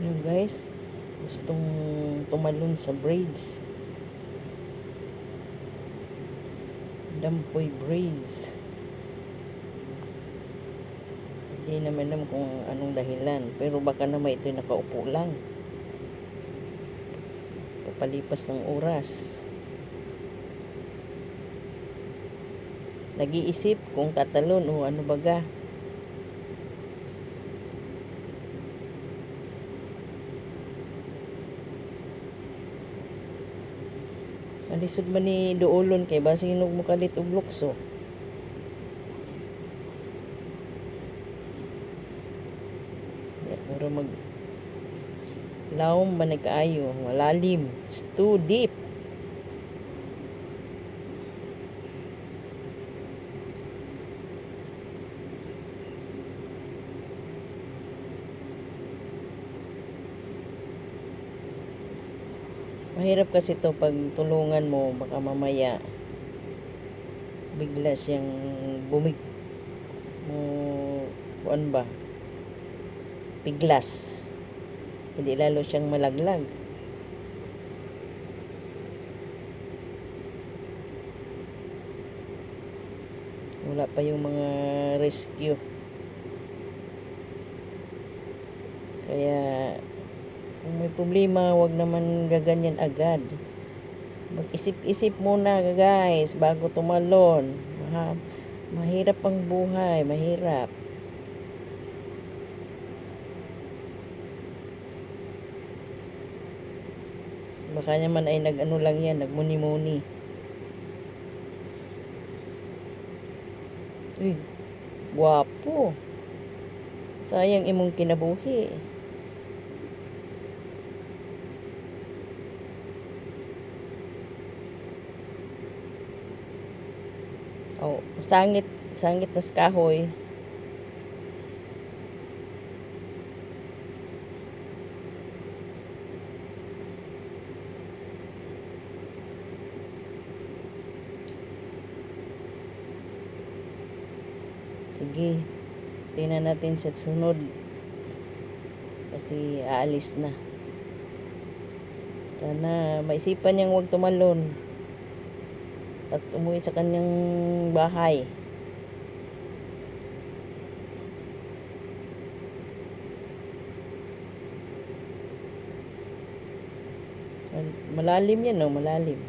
Ayun guys, gustong tumalon sa braids. Dampoy braids. Hindi naman alam kung anong dahilan, pero baka naman ito'y nakaupo lang. Papalipas ng oras. Nag-iisip kung tatalon o ano baga. Malisod man ni doolon kay basing inog mo kalit og lukso. Mura mag lawom ba nagkaayo, malalim, it's too deep. Mahirap kasi to pag tulungan mo, baka mamaya bigla siyang kuan ba, piglas, hindi lalo siyang malaglag. Wala pa yung mga rescue, kaya kung may problema, wag naman gaganyan agad. Mag-isip-isip muna guys bago tumalon. Mahirap ang buhay, mahirap. Baka naman ay nag-ano lang yan, nagmuni-muni. Uy, guwapo. Sayang imong kinabuhi. Oh, sangit na sa kahoy. Sige, tingnan natin sa sunod. Kasi aalis na. Sana maisipan niyang huwag tumalon at umuwi sa kanyang bahay. Malalim yan, no? Malalim.